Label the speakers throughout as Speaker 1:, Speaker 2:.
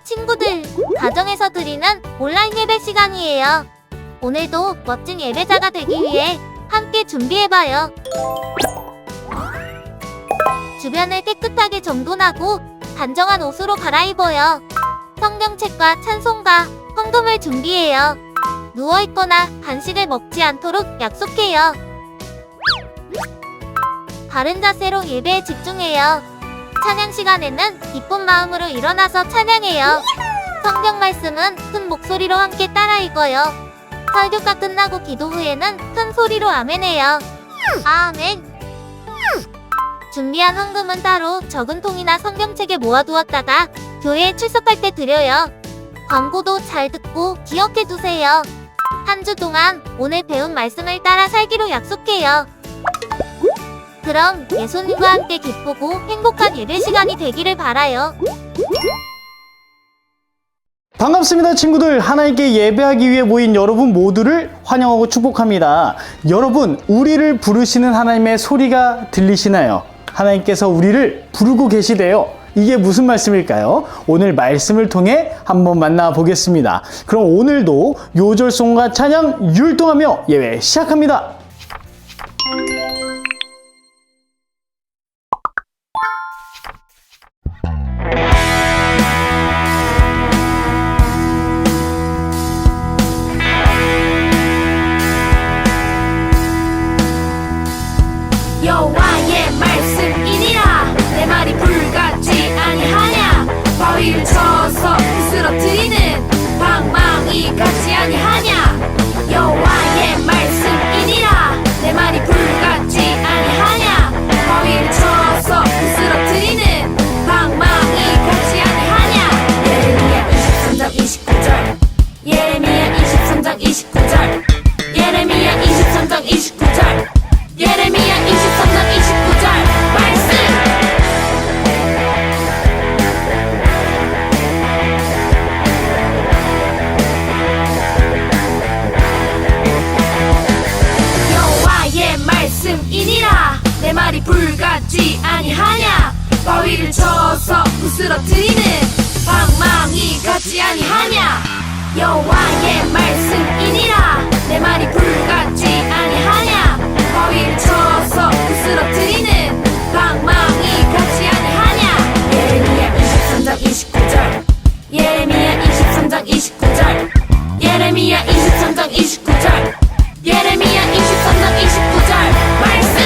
Speaker 1: 친구들, 가정에서 드리는 온라인 예배 시간이에요. 오늘도 멋진 예배자가 되기 위해 함께 준비해봐요. 주변을 깨끗하게 정돈하고 단정한 옷으로 갈아입어요. 성경책과 찬송가, 헌금을 준비해요. 누워있거나 간식을 먹지 않도록 약속해요. 바른 자세로 예배에 집중해요. 찬양 시간에는 기쁜 마음으로 일어나서 찬양해요. 성경 말씀은 큰 목소리로 함께 따라 읽어요. 설교가 끝나고 기도 후에는 큰 소리로 아멘해요. 아멘. 준비한 헌금은 따로 적은 통이나 성경책에 모아두었다가 교회에 출석할 때 드려요. 광고도 잘 듣고 기억해두세요. 한 주 동안 오늘 배운 말씀을 따라 살기로 약속해요. 그럼 예수님과 함께 기쁘고 행복한 예배 시간이 되기를 바라요.
Speaker 2: 반갑습니다, 친구들. 하나님께 예배하기 위해 모인 여러분 모두를 환영하고 축복합니다. 여러분, 우리를 부르시는 하나님의 소리가 들리시나요? 하나님께서 우리를 부르고 계시대요. 이게 무슨 말씀일까요? 오늘 말씀을 통해 한번 만나보겠습니다. 그럼 오늘도 요절송과 찬양 율동하며 예배 시작합니다.
Speaker 3: 여호와의 말씀이니라. 내 말이 불같지 아니하냐. 바위를 쳐서 부스러뜨리는 방망이 같지 아니하냐. 여호와의 말씀이니라. 내 말이 불같지 아니하냐. 바위를 쳐서 부스러뜨리는 방망이 같지 아니하냐. 예레미야 23장 29절. 예레미야 23장 29절. 예레미야 23장 29절. 예레미야 23장 29절 말씀. 여호와의 말씀이니라. 내 말이 불같지 아니하냐. 바위를 쳐서 부스러뜨리는 방망이 같지 아니하냐. 여호와의 말씀이니라. 내 말이 불같지 아니하냐. 바위를 쳐서 부스러뜨리는 방망이 같지 아니하냐. 예레미야 23장 29절. 예레미야 23장 29절. 예레미야 23장 29절. 예레미야 23장 29절 말씀.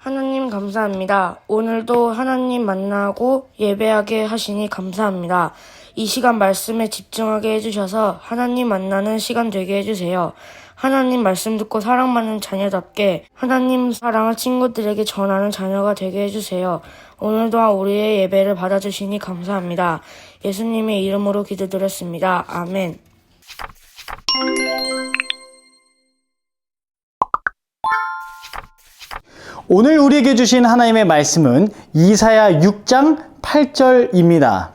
Speaker 4: 하나님 감사합니다. 오늘도 하나님 만나고 예배하게 하시니 감사합니다. 이 시간 말씀에 집중하게 해주셔서 하나님 만나는 시간 되게 해주세요. 하나님 말씀 듣고 사랑받는 자녀답게 하나님 사랑을 친구들에게 전하는 자녀가 되게 해주세요. 오늘 또한 우리의 예배를 받아주시니 감사합니다. 예수님의 이름으로 기도드렸습니다. 아멘.
Speaker 2: 오늘 우리에게 주신 하나님의 말씀은 이사야 6장 8절입니다.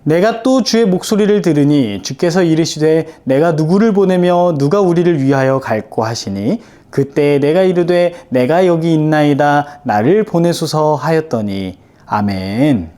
Speaker 2: 내가 또 주의 목소리를 들으니 주께서 이르시되 내가 누구를 보내며 누가 우리를 위하여 갈꼬 하시니 그때 내가 이르되 내가 여기 있나이다 나를 보내소서 하였더니 아멘.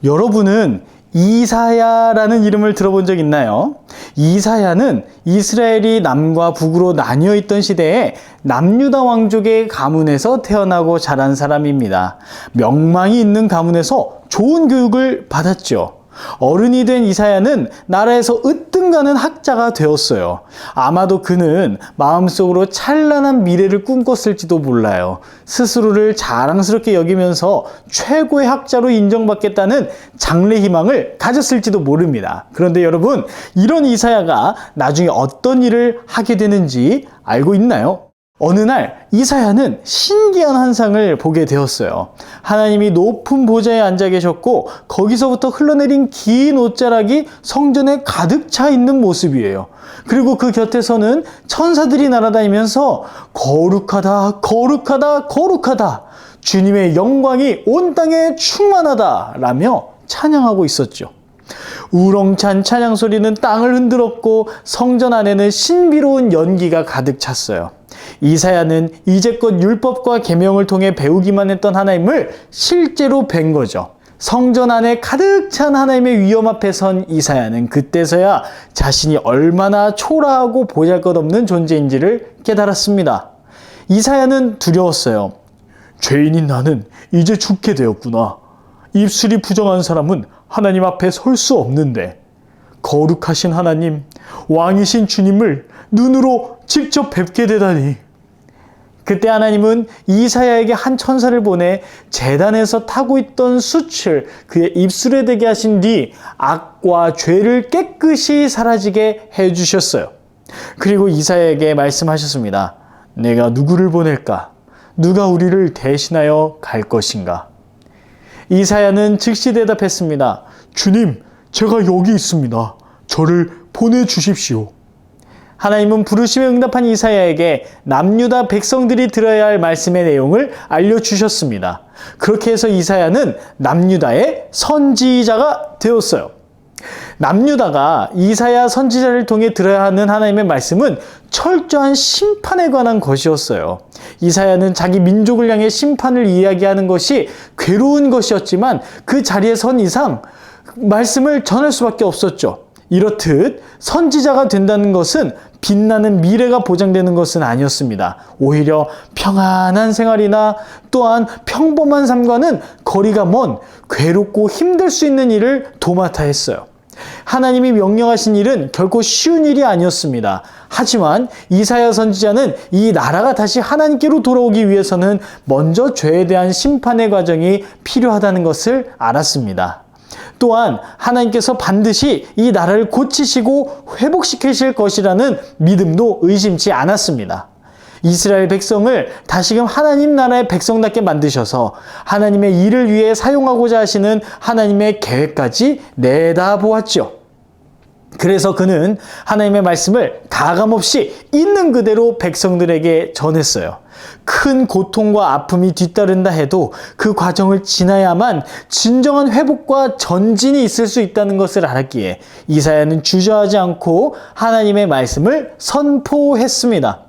Speaker 2: 여러분은 이사야라는 이름을 들어본 적 있나요? 이사야는 이스라엘이 남과 북으로 나뉘어 있던 시대에 남유다 왕족의 가문에서 태어나고 자란 사람입니다. 명망이 있는 가문에서 좋은 교육을 받았죠. 어른이 된 이사야는 나라에서 으뜸가는 학자가 되었어요. 아마도 그는 마음속으로 찬란한 미래를 꿈꿨을지도 몰라요. 스스로를 자랑스럽게 여기면서 최고의 학자로 인정받겠다는 장래 희망을 가졌을지도 모릅니다. 그런데 여러분, 이런 이사야가 나중에 어떤 일을 하게 되는지 알고 있나요? 어느 날 이사야는 신기한 환상을 보게 되었어요. 하나님이 높은 보좌에 앉아 계셨고 거기서부터 흘러내린 긴 옷자락이 성전에 가득 차 있는 모습이에요. 그리고 그 곁에서는 천사들이 날아다니면서 거룩하다, 거룩하다, 거룩하다. 주님의 영광이 온 땅에 충만하다 라며 찬양하고 있었죠. 우렁찬 찬양 소리는 땅을 흔들었고 성전 안에는 신비로운 연기가 가득 찼어요. 이사야는 이제껏 율법과 계명을 통해 배우기만 했던 하나님을 실제로 뵌 거죠. 성전 안에 가득 찬 하나님의 위엄 앞에 선 이사야는 그때서야 자신이 얼마나 초라하고 보잘것없는 존재인지를 깨달았습니다. 이사야는 두려웠어요. 죄인인 나는 이제 죽게 되었구나. 입술이 부정한 사람은 하나님 앞에 설 수 없는데 거룩하신 하나님, 왕이신 주님을 눈으로 직접 뵙게 되다니. 그때 하나님은 이사야에게 한 천사를 보내 제단에서 타고 있던 숯을 그의 입술에 대게 하신 뒤 악과 죄를 깨끗이 사라지게 해주셨어요. 그리고 이사야에게 말씀하셨습니다. 내가 누구를 보낼까? 누가 우리를 대신하여 갈 것인가? 이사야는 즉시 대답했습니다. 주님, 제가 여기 있습니다. 저를 보내주십시오. 하나님은 부르심에 응답한 이사야에게 남유다 백성들이 들어야 할 말씀의 내용을 알려주셨습니다. 그렇게 해서 이사야는 남유다의 선지자가 되었어요. 남유다가 이사야 선지자를 통해 들어야 하는 하나님의 말씀은 철저한 심판에 관한 것이었어요. 이사야는 자기 민족을 향해 심판을 이야기하는 것이 괴로운 것이었지만 그 자리에 선 이상 말씀을 전할 수밖에 없었죠. 이렇듯 선지자가 된다는 것은 빛나는 미래가 보장되는 것은 아니었습니다. 오히려 평안한 생활이나 또한 평범한 삶과는 거리가 먼 괴롭고 힘들 수 있는 일을 도맡아 했어요. 하나님이 명령하신 일은 결코 쉬운 일이 아니었습니다. 하지만 이사야 선지자는 이 나라가 다시 하나님께로 돌아오기 위해서는 먼저 죄에 대한 심판의 과정이 필요하다는 것을 알았습니다. 또한 하나님께서 반드시 이 나라를 고치시고 회복시키실 것이라는 믿음도 의심치 않았습니다. 이스라엘 백성을 다시금 하나님 나라의 백성답게 만드셔서 하나님의 일을 위해 사용하고자 하시는 하나님의 계획까지 내다보았죠. 그래서 그는 하나님의 말씀을 가감없이 있는 그대로 백성들에게 전했어요. 큰 고통과 아픔이 뒤따른다 해도 그 과정을 지나야만 진정한 회복과 전진이 있을 수 있다는 것을 알았기에 이사야는 주저하지 않고 하나님의 말씀을 선포했습니다.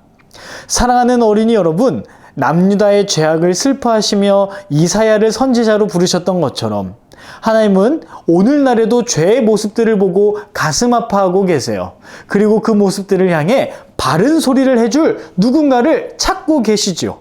Speaker 2: 사랑하는 어린이 여러분, 남유다의 죄악을 슬퍼하시며 이사야를 선지자로 부르셨던 것처럼 하나님은 오늘날에도 죄의 모습들을 보고 가슴 아파하고 계세요. 그리고 그 모습들을 향해 바른 소리를 해줄 누군가를 찾고 계시죠.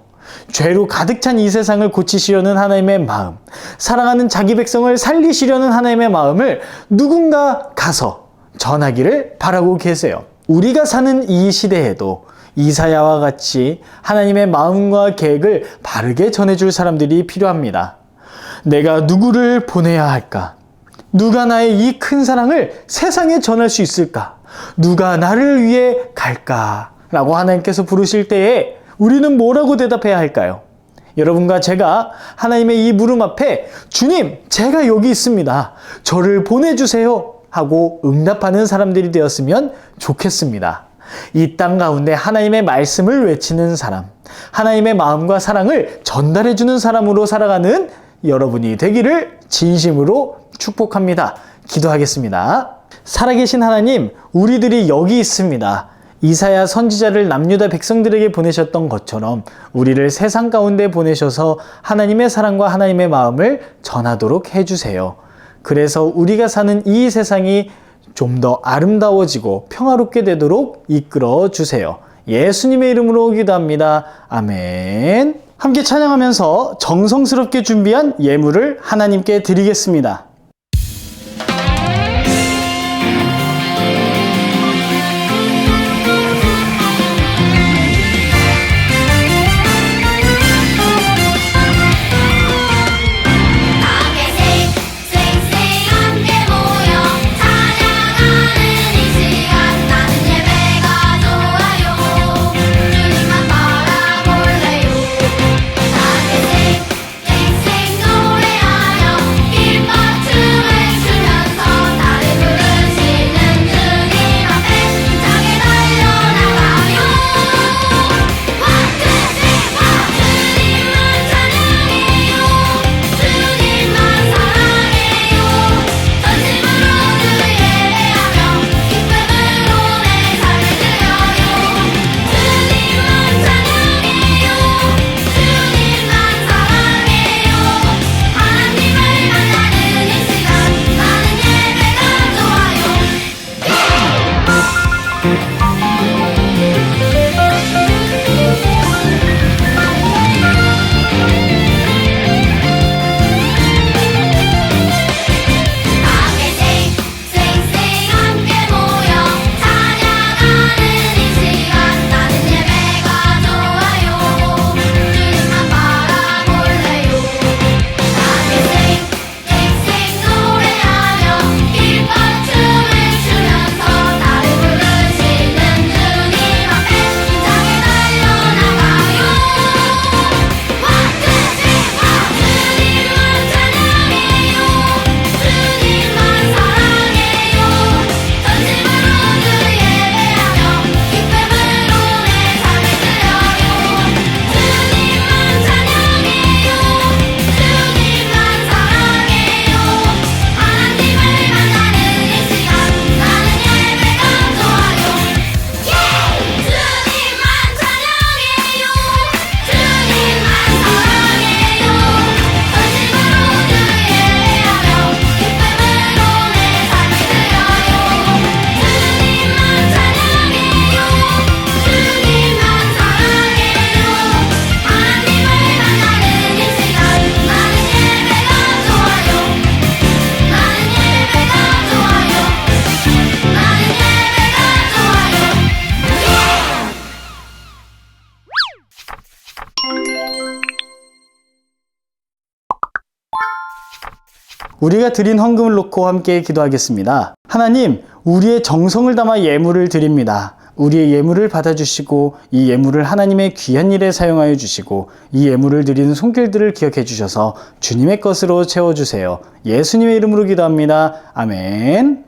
Speaker 2: 죄로 가득 찬 이 세상을 고치시려는 하나님의 마음, 사랑하는 자기 백성을 살리시려는 하나님의 마음을 누군가 가서 전하기를 바라고 계세요. 우리가 사는 이 시대에도 이사야와 같이 하나님의 마음과 계획을 바르게 전해줄 사람들이 필요합니다. 내가 누구를 보내야 할까? 누가 나의 이 큰 사랑을 세상에 전할 수 있을까? 누가 나를 위해 갈까? 라고 하나님께서 부르실 때에 우리는 뭐라고 대답해야 할까요? 여러분과 제가 하나님의 이 물음 앞에 주님, 제가 여기 있습니다. 저를 보내주세요. 하고 응답하는 사람들이 되었으면 좋겠습니다. 이 땅 가운데 하나님의 말씀을 외치는 사람, 하나님의 마음과 사랑을 전달해주는 사람으로 살아가는 여러분이 되기를 진심으로 축복합니다. 기도하겠습니다. 살아계신 하나님, 우리들이 여기 있습니다. 이사야 선지자를 남유다 백성들에게 보내셨던 것처럼 우리를 세상 가운데 보내셔서 하나님의 사랑과 하나님의 마음을 전하도록 해주세요. 그래서 우리가 사는 이 세상이 좀 더 아름다워지고 평화롭게 되도록 이끌어 주세요. 예수님의 이름으로 기도합니다. 아멘. 함께 찬양하면서 정성스럽게 준비한 예물을 하나님께 드리겠습니다. 우리가 드린 헌금을 놓고 함께 기도하겠습니다. 하나님, 우리의 정성을 담아 예물을 드립니다. 우리의 예물을 받아주시고 이 예물을 하나님의 귀한 일에 사용하여 주시고 이 예물을 드리는 손길들을 기억해 주셔서 주님의 것으로 채워주세요. 예수님의 이름으로 기도합니다. 아멘.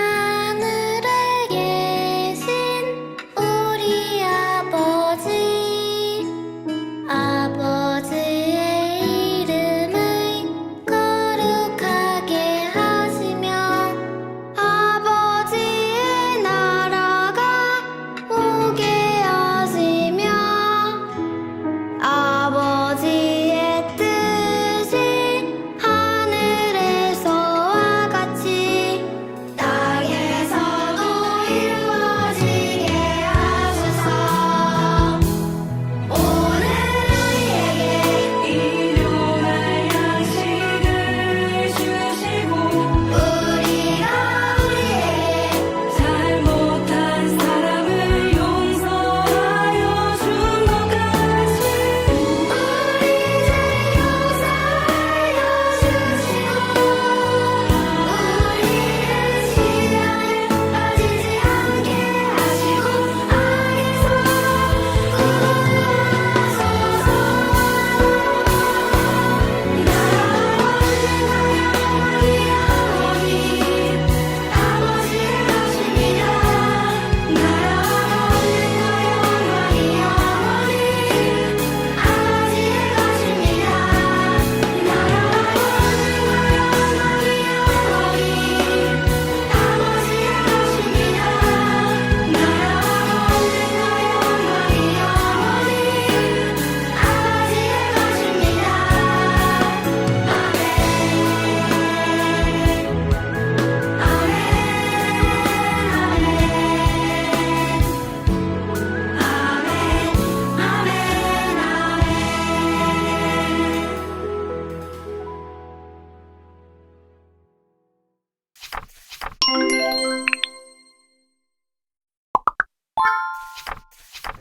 Speaker 1: 하늘에 계신 우리 아버지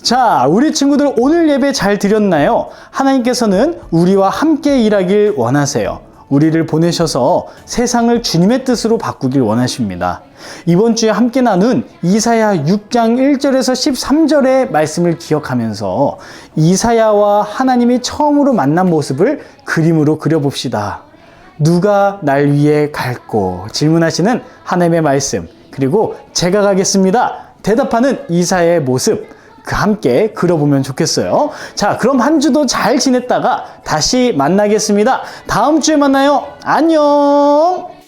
Speaker 2: 자, 우리 친구들 오늘 예배 잘 드렸나요? 하나님께서는 우리와 함께 일하길 원하세요. 우리를 보내셔서 세상을 주님의 뜻으로 바꾸길 원하십니다. 이번 주에 함께 나눈 이사야 6장 1절에서 13절의 말씀을 기억하면서 이사야와 하나님이 처음으로 만난 모습을 그림으로 그려봅시다. 누가 날 위해 갈고? 질문하시는 하나님의 말씀, 그리고 제가 가겠습니다. 대답하는 이사야의 모습, 함께 그려보면 좋겠어요. 자, 그럼 한 주도 잘 지냈다가 다시 만나겠습니다. 다음 주에 만나요. 안녕!